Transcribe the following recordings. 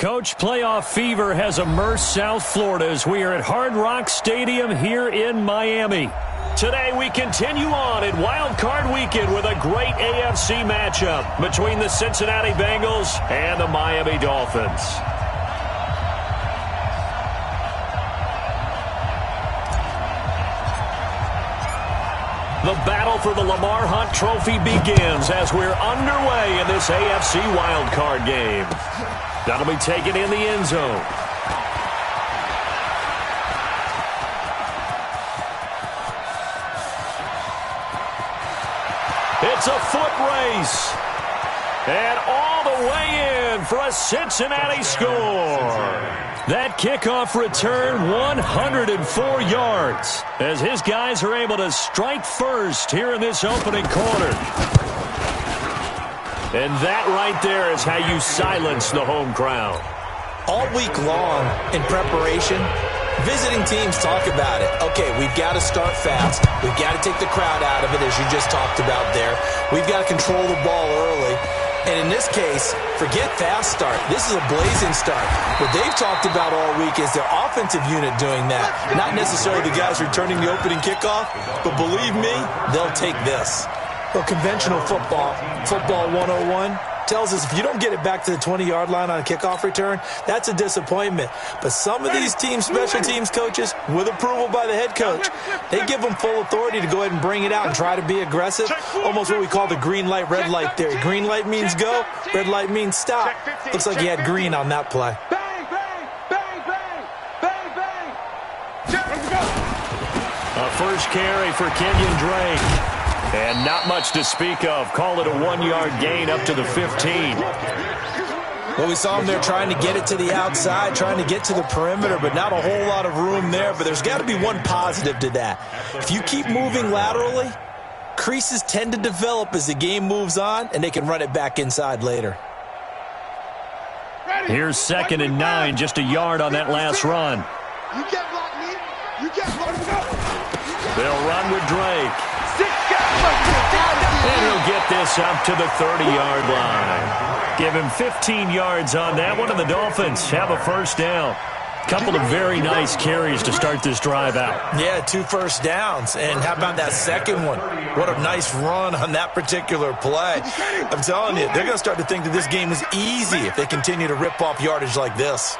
Coach, playoff fever has immersed South Florida as we are at Hard Rock Stadium here in Miami. Today we continue on in Wild Card Weekend with a great AFC matchup between the Cincinnati Bengals and the Miami Dolphins. The battle for the Lamar Hunt Trophy begins as we're underway in this AFC Wild Card game. That'll be taken in the end zone. It's a foot race. And all the way in for a Cincinnati score. That kickoff return, 104 yards, as his guys are able to strike first here in this opening quarter. And that right there is how you silence the home crowd. All week long in preparation, visiting teams talk about it. Okay, we've got to start fast. We've got to take the crowd out of it, as you just talked about there. We've got to control the ball early. And in this case, forget fast start. This is a blazing start. What they've talked about all week is their offensive unit doing that. Not necessarily the guys returning the opening kickoff, but believe me, they'll take this. Well, conventional football 101, tells us if you don't get it back to the 20-yard line on a kickoff return, that's a disappointment. But some of these teams, special teams coaches, with approval by the head coach, they give them full authority to go ahead and bring it out and try to be aggressive. Almost what we call the green light, red light theory. Green light means go, red light means stop. Looks like he had green on that play. Bang, bang, bang, bang, bang, bang. A first carry for Kenyon Drake. And not much to speak of. Call it a 1-yard gain up to the 15. Well, we saw him there trying to get it to the outside, trying to get to the perimeter, but not a whole lot of room there. But there's got to be one positive to that. If you keep moving laterally, creases tend to develop as the game moves on, and they can run it back inside later. Here's 2nd and 9, just a yard on that last run. You can't block me. You can't block me. They'll run with Drake. And he'll get this up to the 30-yard line. Give him 15 yards on that one, and the Dolphins have a first down. Couple of very nice carries to start this drive out. Yeah, 2 first downs. And how about that second one? What a nice run on that particular play. I'm telling you, they're going to start to think that this game is easy if they continue to rip off yardage like this.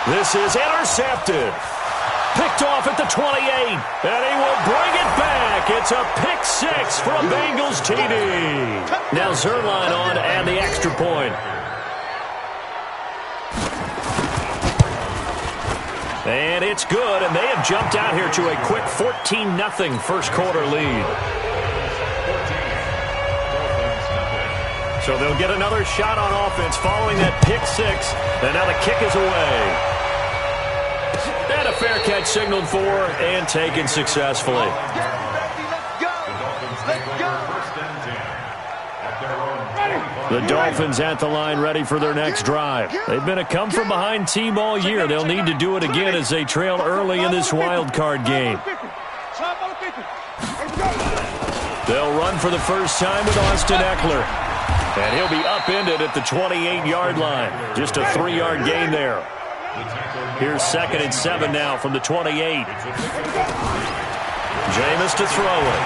This is intercepted. Picked off at the 28, and he will bring it back. It's a pick 6 for a Bengals TD. Now Zerline on to add the extra point. And it's good, and they have jumped out here to a quick 14-0 first quarter lead. So they'll get another shot on offense following that pick 6, and now the kick is away. And a fair catch signaled for and taken successfully. The Dolphins at the line ready for their next drive. They've been a come-from-behind team all year. They'll need to do it again as they trail early in this wild card game. They'll run for the first time with Austin Eckler. And he'll be upended at the 28-yard line. Just a 3-yard gain there. Here's 2nd and 7 now from the 28. Jameis to throw it.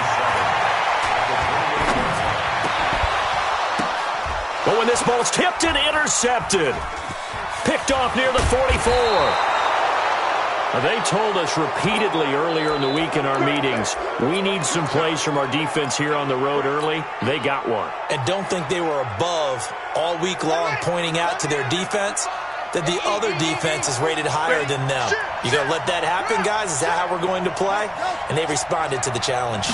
But when this ball's tipped and intercepted. Picked off near the 44. They told us repeatedly earlier in the week in our meetings, we need some plays from our defense here on the road early. They got one. And don't think they were above all week long pointing out to their defense that the other defense is rated higher than them. You going to let that happen, guys? Is that how we're going to play? And they responded to the challenge.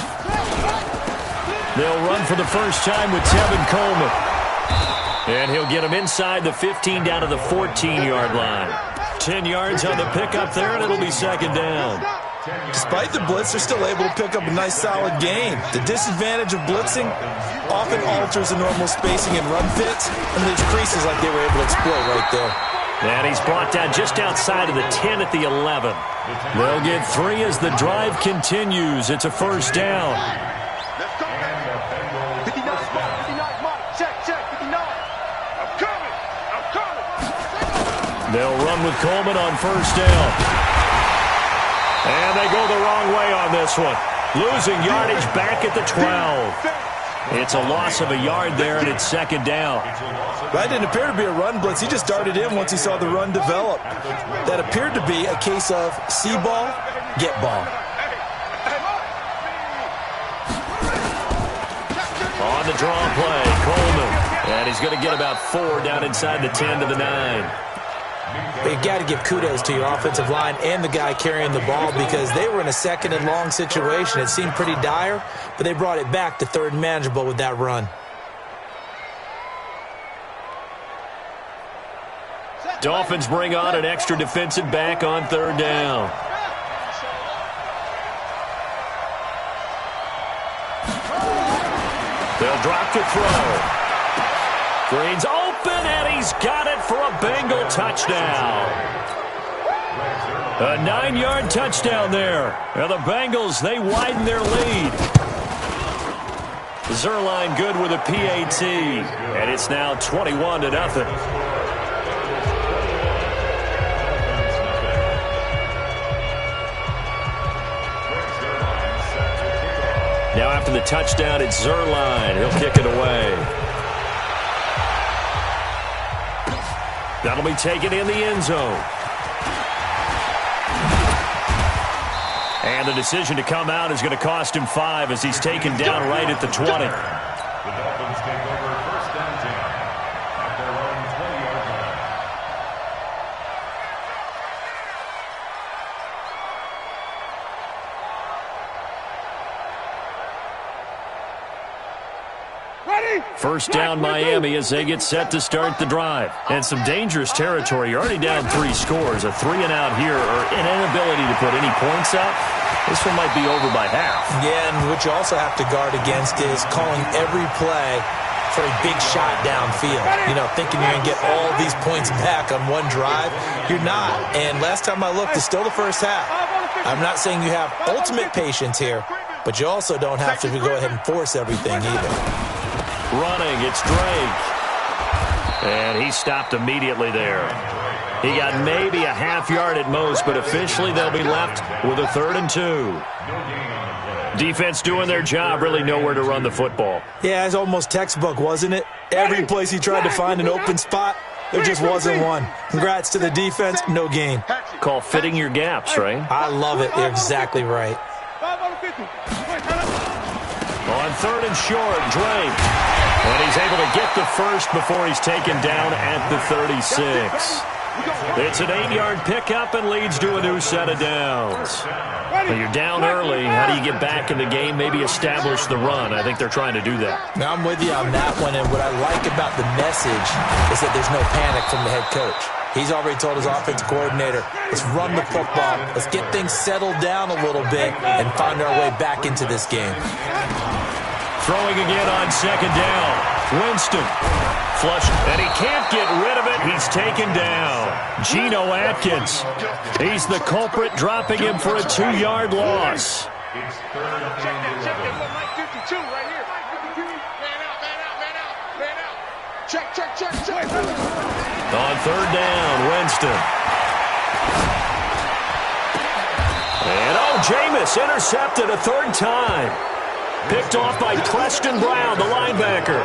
They'll run for the first time with Tevin Coleman. And he'll get him inside the 15 down to the 14-yard line. 10 yards on the pickup there, and it'll be 2nd down. Despite the blitz, they're still able to pick up a nice, solid gain. The disadvantage of blitzing often alters the normal spacing and run fits, and there's creases like they were able to exploit right there. And he's brought down just outside of the 10 at the 11. They'll get 3 as the drive continues. It's a first down. Let's go. 59, check, 59. Okay. They'll run with Coleman on first down. And they go the wrong way on this one. Losing yardage back at the 12. It's a loss of a yard there, and it's second down. That didn't appear to be a run blitz. He just darted in once he saw the run develop. That appeared to be a case of see ball, get ball. On the draw play, Coleman. And he's going to get about 4 down inside the 10 to the 9. You've got to give kudos to your offensive line and the guy carrying the ball because they were in a second and long situation. It seemed pretty dire, but they brought it back to third and manageable with that run. Dolphins bring on an extra defensive back on third down. They'll drop to throw. Green's open, and he's got it for a Bengal touchdown. A 9-yard touchdown there. Now the Bengals, they widen their lead. Zerline good with a PAT, and it's now 21-0. Now after the touchdown, it's Zerline. He'll kick it away. That'll be taken in the end zone. And the decision to come out is going to cost him 5 as he's taken down right at the 20. The Dolphins take over first down 10 at their own 20-yard line. First down Miami as they get set to start the drive. And some dangerous territory. You're already down 3 scores. A 3-and-out here or an inability to put any points up. This one might be over by half. Yeah, and what you also have to guard against is calling every play for a big shot downfield. You know, thinking you're going to get all these points back on one drive. You're not. And last time I looked, it's still the first half. I'm not saying you have ultimate patience here, but you also don't have to go ahead and force everything either. Running, it's Drake. And he stopped immediately there. He got maybe a half yard at most, but officially they'll be left with a 3rd and 2. Defense doing their job, really nowhere to run the football. Yeah, it's almost textbook, wasn't it? Every place he tried to find an open spot, there just wasn't one. Congrats to the defense, no gain. Call fitting your gaps, right? I love it. You're exactly right. On 3rd and short, Drake. And he's able to get the first before he's taken down at the 36. It's an 8-yard pickup and leads to a new set of downs. When you're down early, how do you get back in the game, maybe establish the run? I think they're trying to do that. Now, I'm with you on that one, and what I like about the message is that there's no panic from the head coach. He's already told his offensive coordinator, let's run the football, let's get things settled down a little bit and find our way back into this game. Throwing again on second down. Winston. Flush. And he can't get rid of it. He's taken down. Geno Atkins. He's the culprit, dropping him for a 2-yard loss. It's 3rd and 11. On 3rd down, Winston. And Jameis intercepted a 3rd time. Picked off by Preston Brown, the linebacker.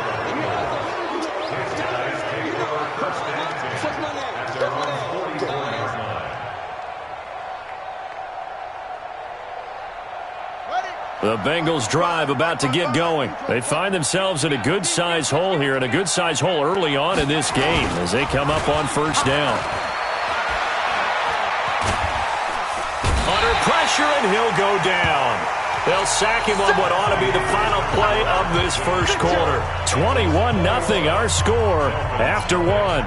The Bengals drive about to get going. They find themselves in a good-sized hole here, and a good-sized hole early on in this game as they come up on first down. Under pressure, and he'll go down. They'll sack him on what ought to be the final play of this first quarter. 21-0 our score after 1.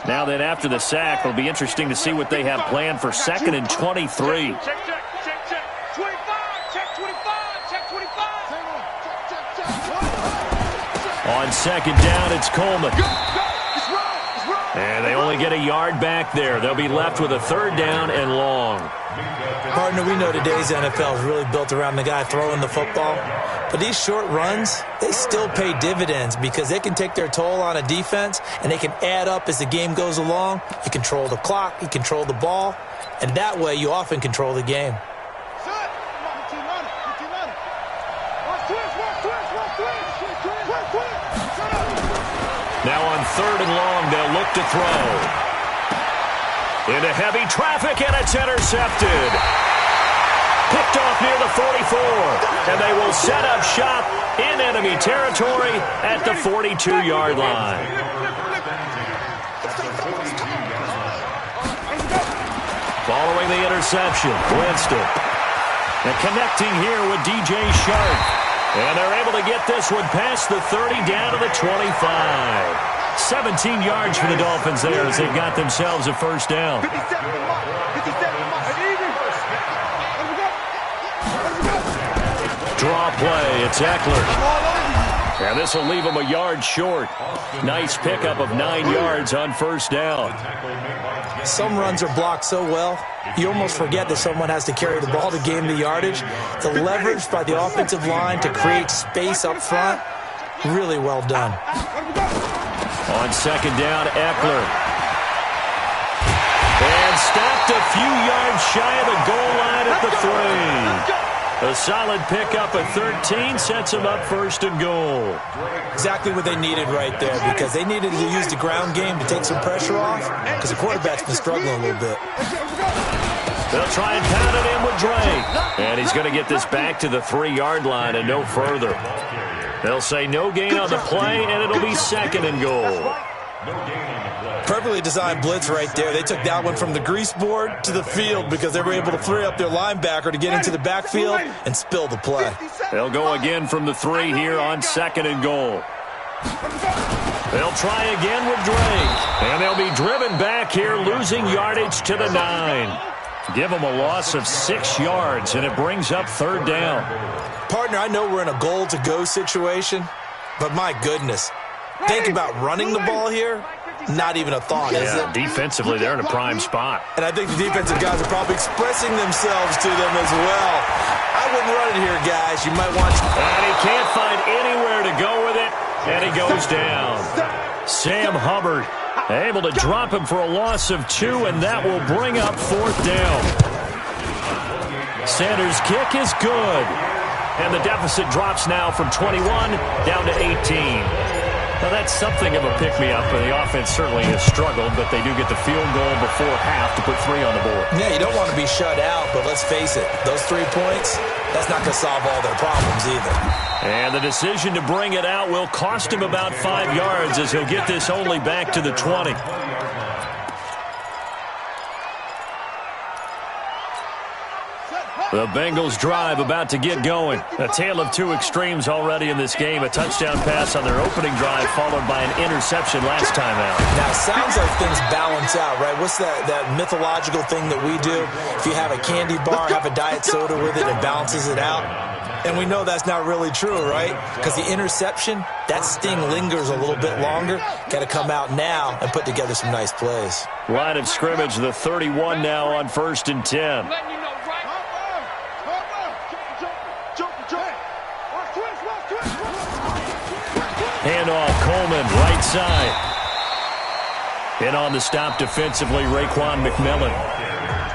Now then, after the sack, it'll be interesting to see what they have planned for 2nd and 23. Check. 25. Check 25. Check 25. On 2nd down, it's Coleman. And they only get a yard back there. They'll be left with a 3rd down and long. Partner, we know today's NFL is really built around the guy throwing the football. But these short runs, they still pay dividends because they can take their toll on a defense and they can add up as the game goes along. You control the clock, you control the ball, and that way you often control the game. Now on 3rd and long, they'll look to throw. Into heavy traffic, and it's intercepted. Picked off near the 44, and they will set up shop in enemy territory at the 42-yard line. Following the interception, Winston. And connecting here with DJ Sharp. And they're able to get this one past the 30 down to the 25. 17 yards for the Dolphins there as they've got themselves a 1st down. Draw play, it's Eckler. And this will leave them a yard short. Nice pickup of 9 yards on 1st down. Some runs are blocked so well, you almost forget that someone has to carry the ball to gain the yardage. The leverage by the offensive line to create space up front, really well done. On 2nd down, Eckler. And stopped a few yards shy of the goal line at the 3. A solid pickup of 13 sets them up 1st and goal. Exactly what they needed right there because they needed to use the ground game to take some pressure off because the quarterback's been struggling a little bit. They'll try and pound it in with Drake. And he's going to get this back to the 3-yard line and no further. They'll say no gain on the play, and it'll be 2nd and goal. Perfectly designed blitz right there. They took that one from the grease board to the field because they were able to free up their linebacker to get into the backfield and spill the play. They'll go again from the 3 here on 2nd and goal. They'll try again with Drake. And they'll be driven back here, losing yardage to the 9. Give them a loss of 6 yards, and it brings up 3rd down. Partner, I know we're in a goal-to-go situation, but my goodness. Think about running the ball here. Not even a thought, is it? Defensively, they're in a prime spot. And I think the defensive guys are probably expressing themselves to them as well. I wouldn't run it here, guys. You might want to. And he can't find anywhere to go with it, and he goes down. Sam Hubbard able to drop him for a loss of 2, and that will bring up 4th down. Sanders' kick is good. And the deficit drops now from 21 down to 18. Now, that's something of a pick-me-up, and the offense certainly has struggled, but they do get the field goal before half to put 3 on the board. Yeah, you don't want to be shut out, but let's face it, those 3 points, that's not going to solve all their problems either. And the decision to bring it out will cost him about 5 yards as he'll get this only back to the 20. The Bengals drive about to get going. A tale of 2 extremes already in this game. A touchdown pass on their opening drive followed by an interception last time out. Now, it sounds like things balance out, right? What's that mythological thing that we do? If you have a candy bar, have a diet soda with it, it balances it out. And we know that's not really true, right? Because the interception, that sting lingers a little bit longer. Got to come out now and put together some nice plays. Line of scrimmage, the 31 now on 1st and 10. Handoff, Coleman, right side. And on the stop defensively, Raekwon McMillan.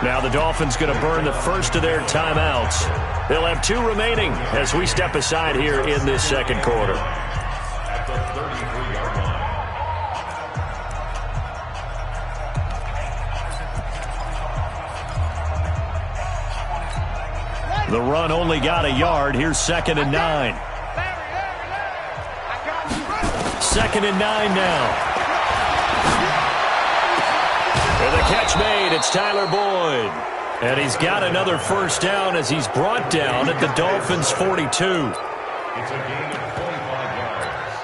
Now the Dolphins going to burn the first of their timeouts. They'll have 2 remaining as we step aside here in this 2nd quarter. At the 33-yard line. The run only got a yard. Here's 2nd and 9. 2nd and 9 now. And the catch made. It's Tyler Boyd. And he's got another 1st down as he's brought down at the Dolphins' 42. It's a gain of 25 yards.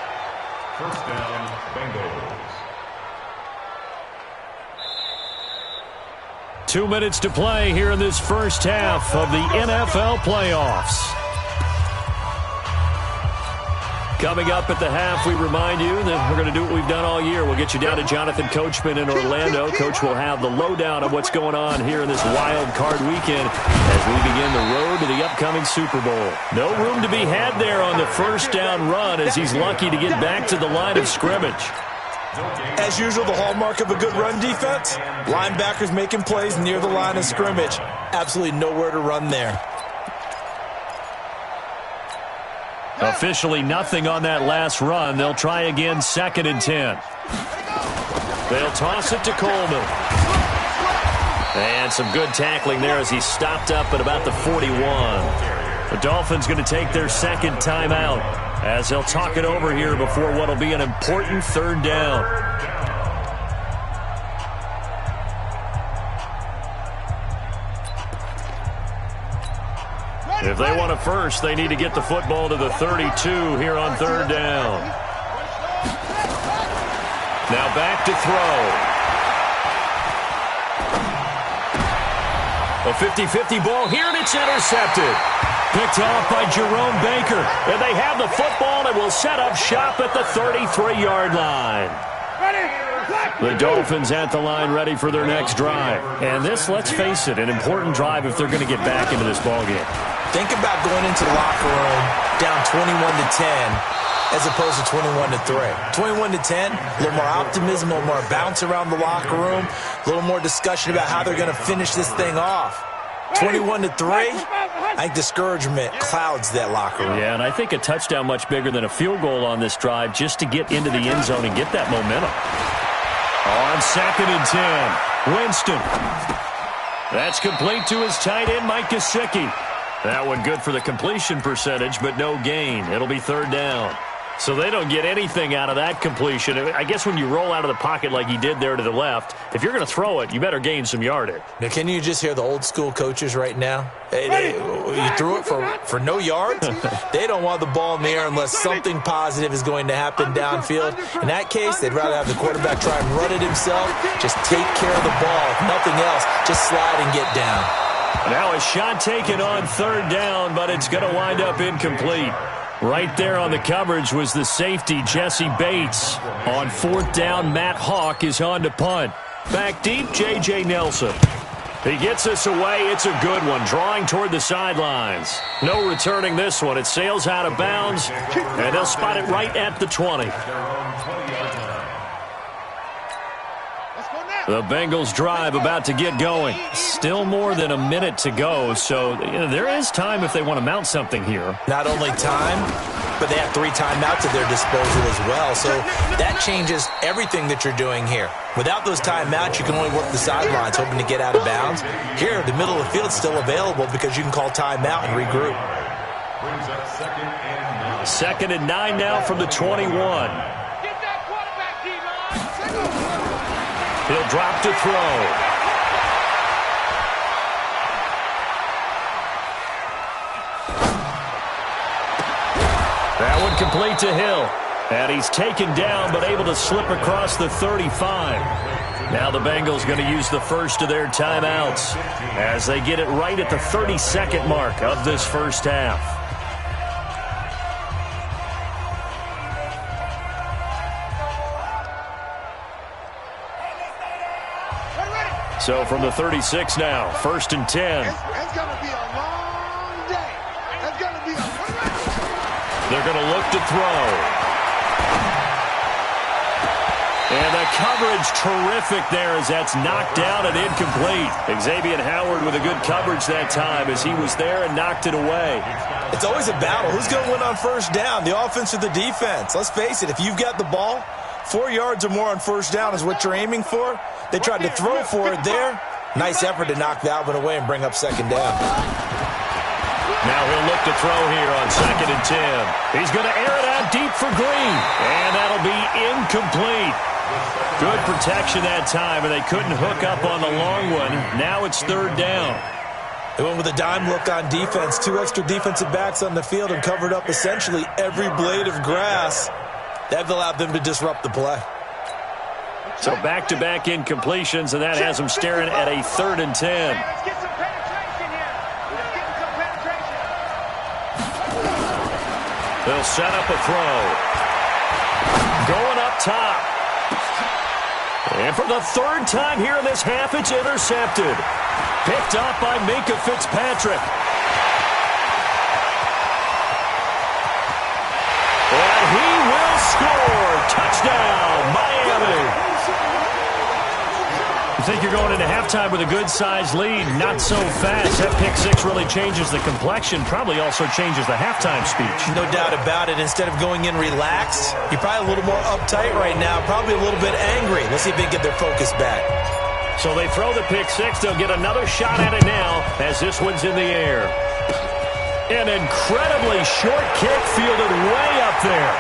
1st down, Bengals. 2 minutes to play here in this first half of the NFL playoffs. Coming up at the half, we remind you that we're going to do what we've done all year. We'll get you down to Jonathan Coachman in Orlando. Coach will have the lowdown of what's going on here in this wild card weekend as we begin the road to the upcoming Super Bowl. No room to be had there on the first down run as he's lucky to get back to the line of scrimmage. As usual, the hallmark of a good run defense, linebackers making plays near the line of scrimmage. Absolutely nowhere to run there. Officially nothing on that last run. They'll try again, 2nd and 10. They'll toss it to Coleman. And some good tackling there as he stopped up at about the 41. The Dolphins going to take their second timeout as they'll talk it over here before what will be an important 3rd down. If they want a first, they need to get the football to the 32 here on 3rd down. Now back to throw. A 50-50 ball here, and it's intercepted. Picked off by Jerome Baker. And they have the football and will set up shop at the 33-yard line. The Dolphins at the line ready for their next drive. And this, let's face it, an important drive if they're going to get back into this ballgame. Think about going into the locker room down 21-10 as opposed to 21-3. 21-10, a little more optimism, a little more bounce around the locker room, a little more discussion about how they're going to finish this thing off. 21-3, I think discouragement clouds that locker room. Yeah, and I think a touchdown much bigger than a field goal on this drive just to get into the end zone and get that momentum. On 2nd and 10, Winston. That's complete to his tight end, Mike Gesicki. That one good for the completion percentage, but no gain. It'll be 3rd down. So they don't get anything out of that completion. I guess when you roll out of the pocket like he did there to the left, if you're going to throw it, you better gain some yardage. Now, can you just hear the old school coaches right now? You threw it for no yards? They don't want the ball in the air unless something positive is going to happen downfield. In that case, they'd rather have the quarterback try and run it himself. Just take care of the ball. If nothing else, just slide and get down. Now a shot taken on 3rd down, but it's going to wind up incomplete. Right there on the coverage was the safety, Jesse Bates. On 4th down, Matt Hawk is on to punt. Back deep, J.J. Nelson. He gets us away. It's a good one, drawing toward the sidelines. No returning this one. It sails out of bounds, and they'll spot it right at the 20. The Bengals drive about to get going. Still more than a minute to go, so there is time if they want to mount something here. Not only time, but they have 3 timeouts at their disposal as well, so that changes everything that you're doing here. Without those timeouts, you can only work the sidelines, hoping to get out of bounds. Here, the middle of the field is still available because you can call timeout and regroup. 2nd and 9 now from the 21. He'll drop to throw. That one complete to Hill. And he's taken down but able to slip across the 35. Now the Bengals going to use the first of their timeouts as they get it right at the 32nd mark of this first half. So from the 36 now, 1st and 10. It's going to be a long day. It's going to be They're going to look to throw. And the coverage terrific there as that's knocked down and incomplete. Xavier Howard with a good coverage that time as he was there and knocked it away. It's always a battle. Who's going to win on 1st down, the offense or the defense? Let's face it, if you've got the ball, 4 yards or more on 1st down is what you're aiming for. They tried to throw for it there. Nice effort to knock that one away and bring up 2nd down. Now he'll look to throw here on 2nd and 10. He's going to air it out deep for Green. And that'll be incomplete. Good protection that time, and they couldn't hook up on the long one. Now it's 3rd down. They went with a dime look on defense. 2 extra defensive backs on the field and covered up essentially every blade of grass. That allowed them to disrupt the play. So back-to-back incompletions, and that has them staring at a 3rd and 10. Let's get some penetration here. Let's get some penetration. They'll set up a throw. Going up top. And for the 3rd time here in this half, it's intercepted. Picked up by Minkah Fitzpatrick. And he will score. Touchdown, Miami. You think you're going into halftime with a good-sized lead? Not so fast. That pick six really changes the complexion, probably also changes the halftime speech. No doubt about it. Instead of going in relaxed, you're probably a little more uptight right now, probably a little bit angry. Let's see if they can get their focus back. So they throw the pick six. They'll get another shot at it now as this one's in the air. An incredibly short kick fielded way up there.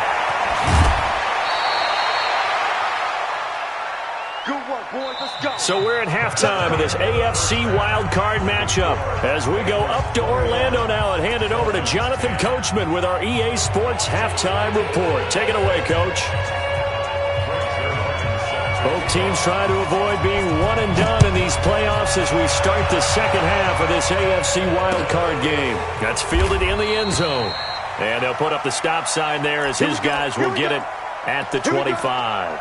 Good work, boys. Let's go. So we're at halftime of this AFC wildcard matchup as we go up to Orlando now and hand it over to Jonathan Coachman with our EA Sports halftime report. Take it away, Coach. Both teams try to avoid being one and done in these playoffs as we start the second half of this AFC wildcard game. That's fielded in the end zone. And they'll put up the stop sign there as his guys will get it at the 25.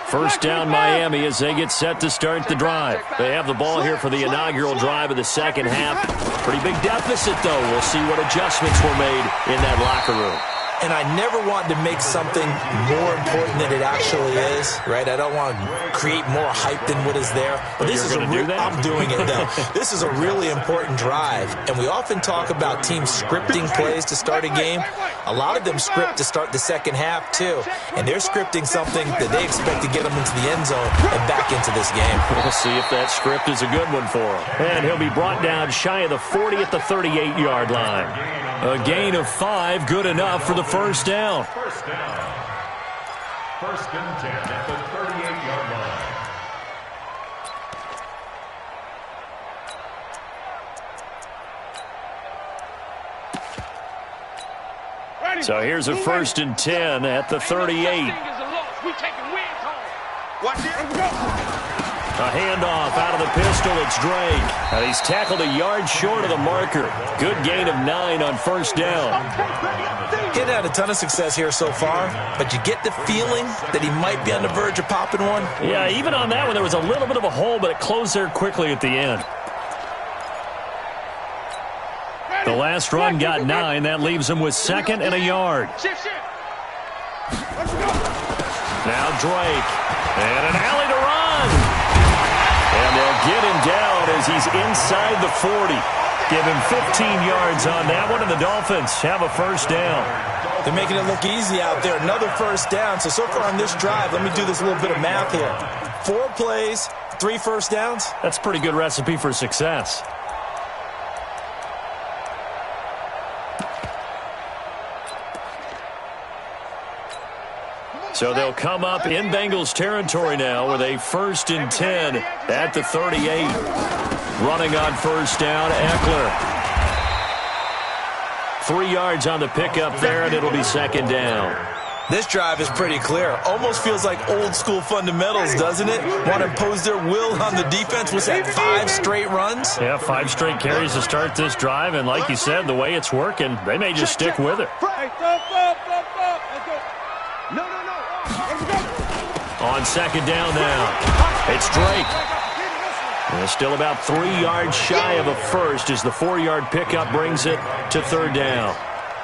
First down Miami as they get set to start the drive. They have the ball here for the inaugural drive of the second half. Pretty big deficit, though. We'll see what adjustments were made in that locker room. And I never want to make something more important than it actually is, right? I don't want to create more hype than what is there. But this is I'm doing it, though. This is a really important drive. And we often talk about teams scripting plays to start a game. A lot of them script to start the second half, too. And they're scripting something that they expect to get them into the end zone and back into this game. We'll see if that script is a good one for him. And he'll be brought down shy of the 40 at the 38-yard line. A gain of 5, good enough for the first down. First down. 1st and 10 at the 38-yard line. So here's a 1st and 10 at the 38. A handoff out of the pistol. It's Drake. And he's tackled a yard short of the marker. Good gain of 9 on first down. He's had a ton of success here so far, but you get the feeling that he might be on the verge of popping one. Yeah, even on that one, there was a little bit of a hole, but it closed there quickly at the end. The last run got 9. That leaves him with 2nd and a yard. Now Drake. And an alley to run. And they'll get him down as he's inside the 40. Give him 15 yards on that one, and the Dolphins have a first down. They're making it look easy out there. Another first down. So far on this drive, let me do this little bit of math here. 4 plays, 3 first downs. That's a pretty good recipe for success. So they'll come up in Bengals territory now with a 1st and 10 at the 38. Running on first down, Eckler. 3 yards on the pickup there, and it'll be 2nd down. This drive is pretty clear. Almost feels like old school fundamentals, doesn't it? Want to impose their will on the defense. Was that 5 straight runs? Yeah, 5 straight carries to start this drive, and like you said, the way it's working, they may just stick with it. On 2nd down now, it's Drake. And still about 3 yards shy of a first as the 4-yard pickup brings it to 3rd down.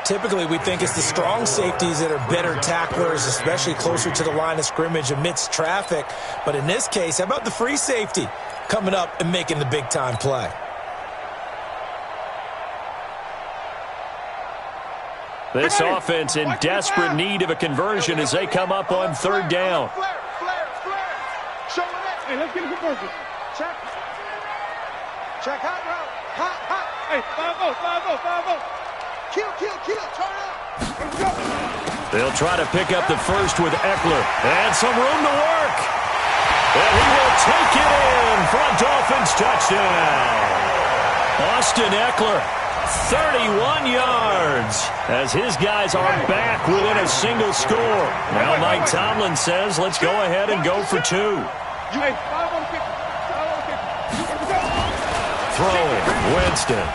Typically, we think it's the strong safeties that are better tacklers, especially closer to the line of scrimmage amidst traffic. But in this case, how about the free safety coming up and making the big-time play? This offense in desperate need of a conversion as they come up on 3rd down. Hey, let's get a conversion. Check. Check hot route. Hot. Hey, 5-0. Kill. Turn up. Let's go. They'll try to pick up the first with Eckler. And some room to work. And he will take it in for a Dolphins touchdown. Austin Eckler, 31 yards as his guys are back within a single score. Now Mike Tomlin says, let's go ahead and go for two. Throwing, Winston.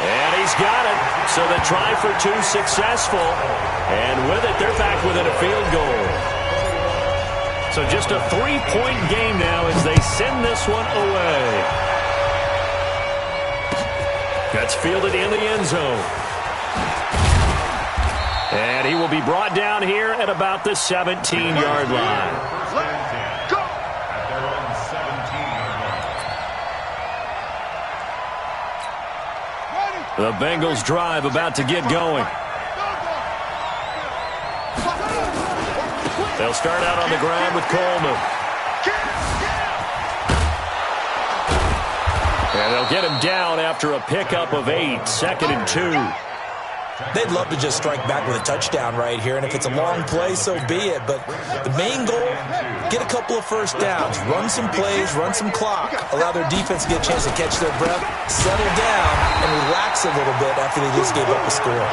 And he's got it. So the try for two successful. And with it, they're back within a field goal. So just a 3-point game now as they send this one away. That's fielded in the end zone. And he will be brought down here at about the 17-yard line. Go! At their own 17-yard line. The Bengals drive about to get going. They'll start out on the ground with Coleman. And they'll get him down after a pickup of 8, 2nd and 2. They'd love to just strike back with a touchdown right here, and if it's a long play, so be it. But the main goal, get a couple of first downs, run some plays, run some clock, allow their defense to get a chance to catch their breath, settle down, and relax a little bit after they just gave up a score.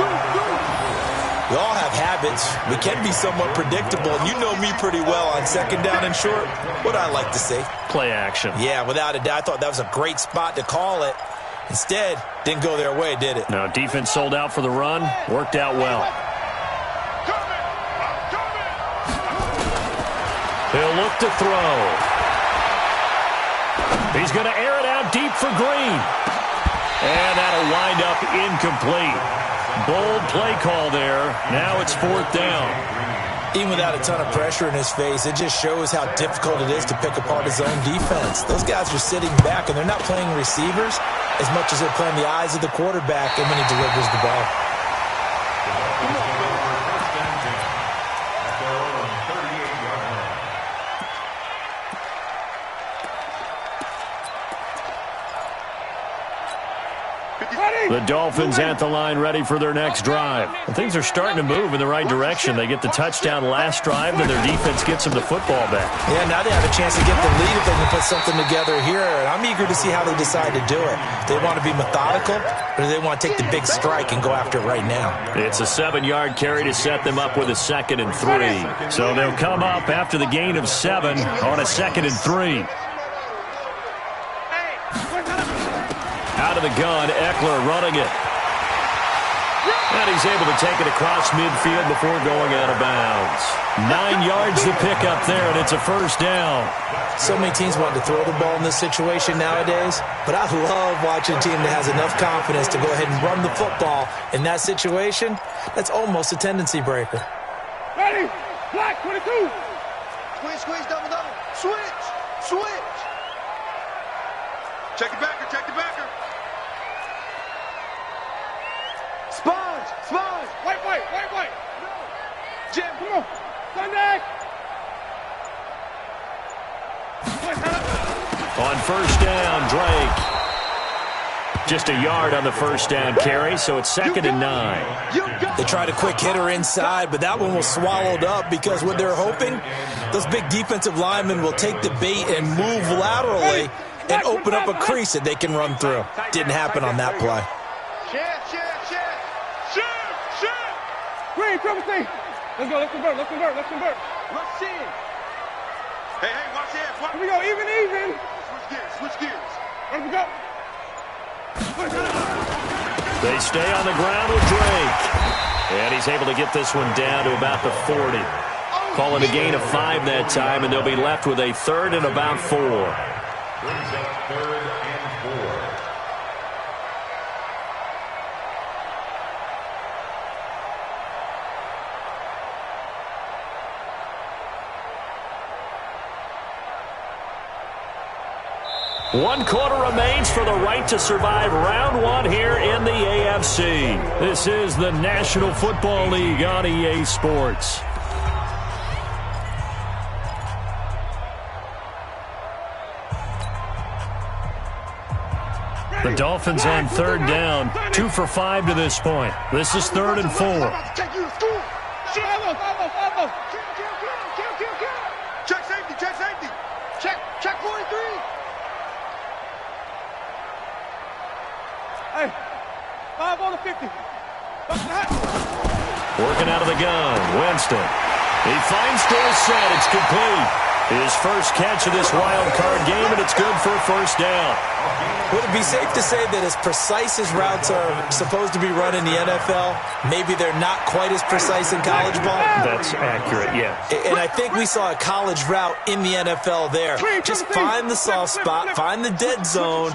We all have habits. We can be somewhat predictable, and you know me pretty well on second down and short. What I like to say. Play action. Yeah, without a doubt. I thought that was a great spot to call it. Instead, didn't go their way, did it? No, defense sold out for the run. Worked out well. He'll look to throw. He's going to air it out deep for Green. And that'll wind up incomplete. Bold play call there. Now it's 4th down. Even without a ton of pressure in his face, it just shows how difficult it is to pick apart his own defense. Those guys are sitting back, and they're not playing receivers as much as they're playing the eyes of the quarterback and when he delivers the ball. The Dolphins at the line ready for their next drive. And things are starting to move in the right direction. They get the touchdown last drive, then their defense gets them the football back. Yeah, now they have a chance to get the lead if they can put something together here. And I'm eager to see how they decide to do it. Do they want to be methodical, or do they want to take the big strike and go after it right now? It's a 7-yard carry to set them up with a 2nd and 3. So they'll come up after the gain of 7 on a 2nd and 3. Out of the gun, Eckler running it. And he's able to take it across midfield before going out of bounds. 9 yards to pick up there, and it's a 1st down. So many teams want to throw the ball in this situation nowadays, but I love watching a team that has enough confidence to go ahead and run the football. In that situation, that's almost a tendency breaker. Ready? Black 22. Squeeze, double. Switch. Check the backer. Sponge. White. Jim, come on. Sunday. On 1st down, Drake. Just a yard on the 1st down carry, so it's 2nd and 9. They tried a quick hitter inside, but that one was swallowed up because what they're hoping, those big defensive linemen will take the bait and move laterally and open up a crease that they can run through. Didn't happen on that play. Shit. Green, trouble C. Let's convert. Let's see. Hey, watch this. Here we go, even. Switch gears. Let's go. They stay on the ground with Drake. And he's able to get this one down to about the 40. Call it a gain of 5 that time, and they'll be left with a 3rd and about 4. Brings up 3rd and 4. One quarter remains for the right to survive round 1 here in the AFC. This is the National Football League on EA Sports. The Dolphins on 3rd down, 2 for 5 to this point. This is 3rd and 4. Check safety. Check 43. Hey, 5 on the Working out of the gun, Winston. He finds Dorsett. It's complete. His first catch of this wild card game, and it's good for a first down. Would it be safe to say that as precise as routes are supposed to be run in the NFL, maybe they're not quite as precise in college ball? That's accurate, yeah. And I think we saw a college route in the NFL there. Just find the soft spot, find the dead zone,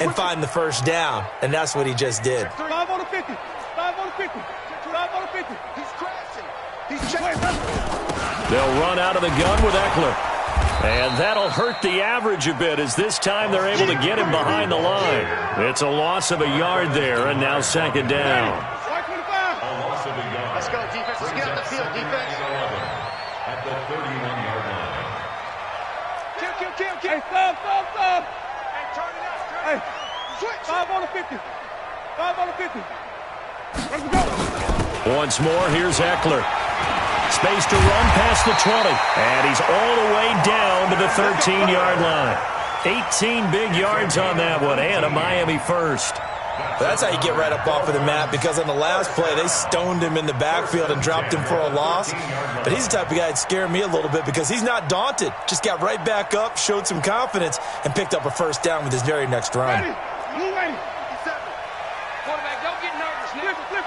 and find the first down. And that's what he just did. 5 on the 50. 5 on the 50. 5 on the 50. He's crashing. He's chasing. They'll run out of the gun with Eckler. And that'll hurt the average a bit as this time they're able to get him behind the line. It's a loss of a yard there, and now second down. Let's go, defense. Let's get on the field, defense. At the 31-yard line. Kill. Hey, stop. Hey, turn it up. Hey, switch. 5 on the 50. 5 on the 50. Let's go. Once more, here's Eckler. Space to run past the 20. And he's all the way down to the 13-yard line. 18 big yards on that one, and a Miami first. That's how you get right up off of the mat, because on the last play, they stoned him in the backfield and dropped him for a loss. But he's the type of guy that scared me a little bit because he's not daunted. Just got right back up, showed some confidence, and picked up a first down with his very next run. Ready. Quarterback, don't get nervous. Flip it.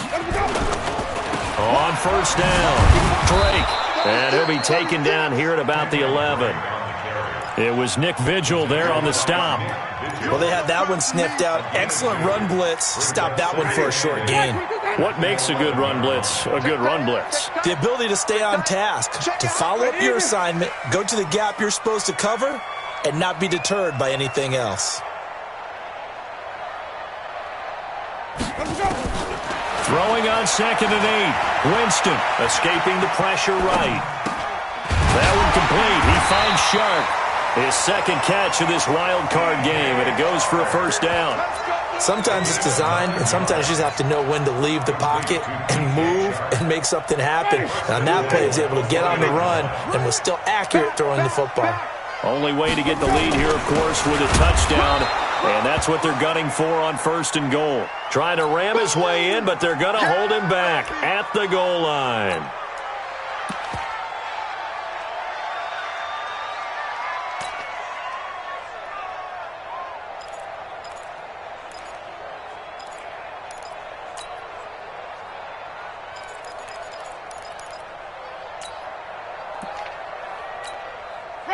Let's go. On first down, Drake. And he'll be taken down here at about the 11. It was Nick Vigil there on the stop. Well, they had that one sniffed out. Excellent run blitz. Stopped that one for a short gain. What makes a good run blitz a good run blitz? The ability to stay on task, to follow up your assignment, go to the gap you're supposed to cover, and not be deterred by anything else. Throwing on 2nd and 8. Winston escaping the pressure right. That one complete. He finds Sharp. His second catch of this wild card game, and it goes for a first down. Sometimes it's designed, and sometimes you just have to know when to leave the pocket and move and make something happen. And on that play, he was able to get on the run and was still accurate throwing the football. Only way to get the lead here, of course, with a touchdown. And that's what they're gunning for on 1st and goal. Trying to ram his way in, but they're going to hold him back at the goal line.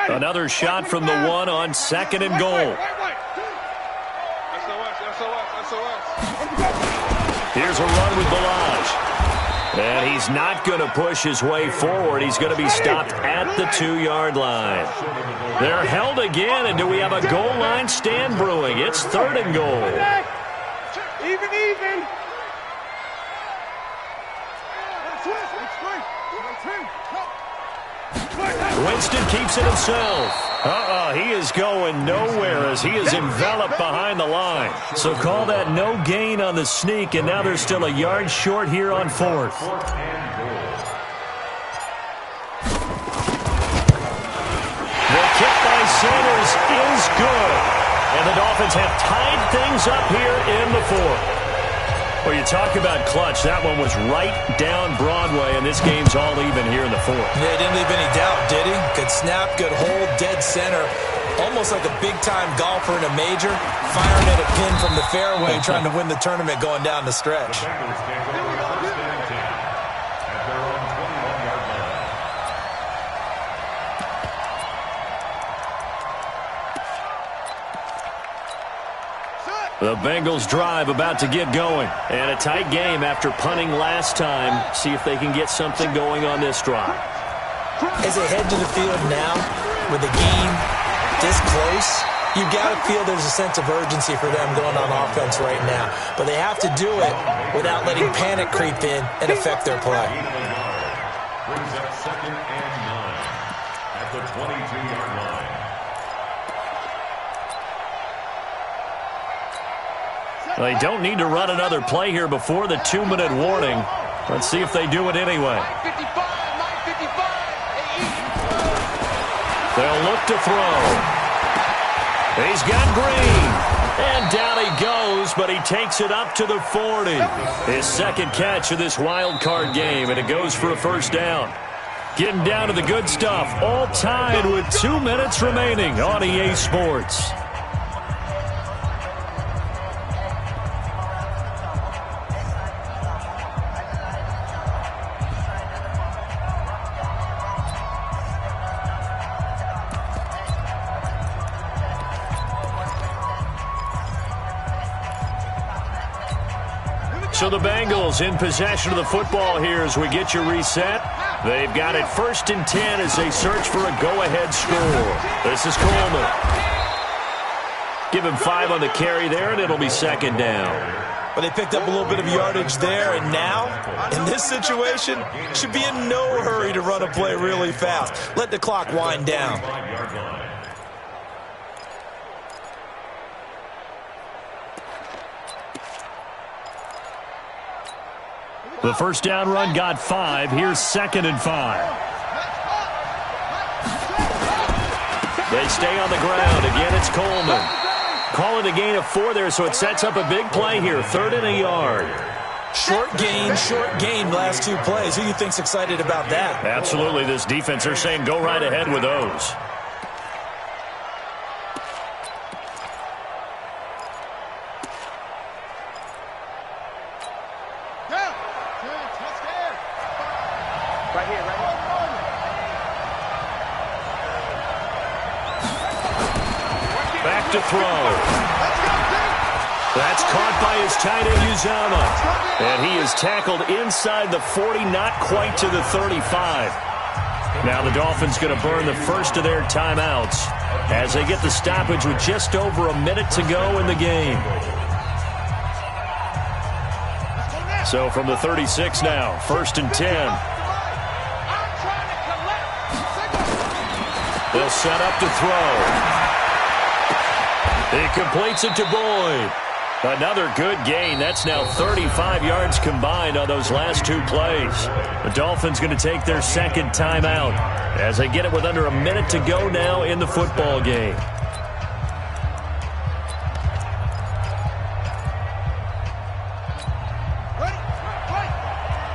Another shot from the 1 on 2nd and goal. Here's a run with Balaj. And he's not going to push his way forward. He's going to be stopped at the 2-yard line. They're held again, and do we have a goal line stand brewing? It's 3rd and goal. Even. Winston keeps it himself. He is going nowhere as he is enveloped behind the line. So call that no gain on the sneak, and now they're still a yard short here on 4th. The kick by Sanders is good. And the Dolphins have tied things up here in the 4th. Well, you talk about clutch. That one was right down Broadway, and this game's all even here in the 4th. Yeah, he didn't leave any doubt, did he? Good snap, good hold, dead center. Almost like a big-time golfer in a major, firing at a pin from the fairway, trying to win the tournament going down the stretch. The Bengals drive about to get going. And a tight game after punting last time. See if they can get something going on this drive. As they head to the field now, with the game this close, you've got to feel there's a sense of urgency for them going on offense right now. But they have to do it without letting panic creep in and affect their play. Brings up 2nd and 9 at the 22-yard line. They don't need to run another play here before the 2-minute warning. Let's see if they do it anyway. They'll look to throw. He's got Green. And down he goes, but he takes it up to the 40. His second catch of this wild card game, and it goes for a first down. Getting down to the good stuff, all tied with 2 minutes remaining on EA Sports. So the Bengals in possession of the football here as we get you reset. They've got it 1st and 10 as they search for a go-ahead score. This is Coleman. Give him 5 on the carry there, and it'll be second down. But they picked up a little bit of yardage there, and now, in this situation, should be in no hurry to run a play really fast. Let the clock wind down. The first down run got 5. Here's 2nd and 5. They stay on the ground. Again, it's Coleman. Calling a gain of 4 there, so it sets up a big play here. 3rd and a yard. Short gain, last 2 plays. Who do you think's excited about that? Absolutely. This defense, they're saying go right ahead with those. Back to throw. That's caught by his tight end, Uzama. And he is tackled inside the 40, not quite to the 35. Now the Dolphins going to burn the first of their timeouts as they get the stoppage with just over a minute to go in the game. So from the 36 now, 1st and 10. They'll set up to throw. He completes it to Boyd. Another good gain. That's now 35 yards combined on those last 2 plays. The Dolphins going to take their second timeout as they get it with under a minute to go now in the football game.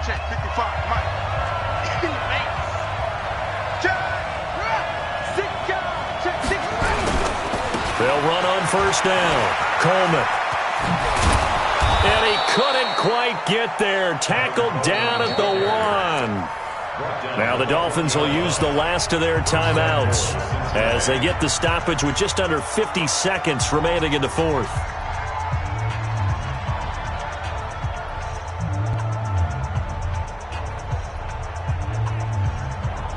Check 55, Mike. They'll run on first down. Coleman. And he couldn't quite get there. Tackled down at the 1. Now the Dolphins will use the last of their timeouts as they get the stoppage with just under 50 seconds remaining in the 4th.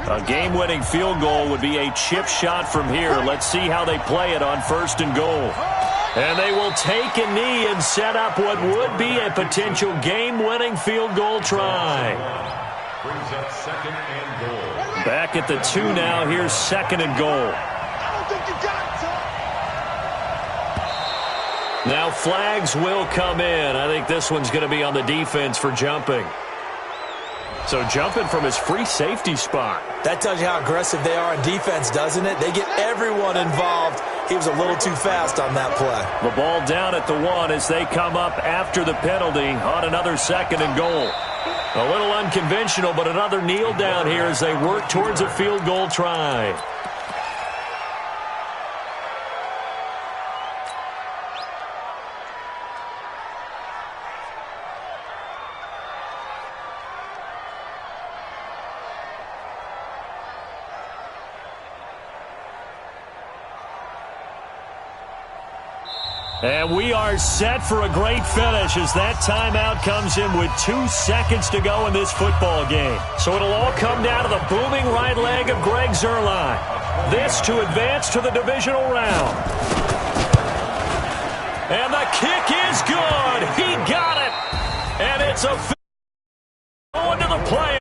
A game-winning field goal would be a chip shot from here. Let's see how they play it on 1st and goal. And they will take a knee and set up what would be a potential game-winning field goal try. Brings up 2nd and goal. Back at the 2 now. Here's 2nd and goal. Now flags will come in. I think this one's going to be on the defense for jumping. So jumping from his free safety spot. That tells you how aggressive they are in defense, doesn't it? They get everyone involved. He was a little too fast on that play. The ball down at the 1 as they come up after the penalty on another 2nd and goal. A little unconventional, but another kneel down here as they work towards a field goal try. And we are set for a great finish as that timeout comes in with 2 seconds to go in this football game. So it'll all come down to the booming right leg of Greg Zuerlein. This to advance to the divisional round. And the kick is good. He got it. And it's a going to the play.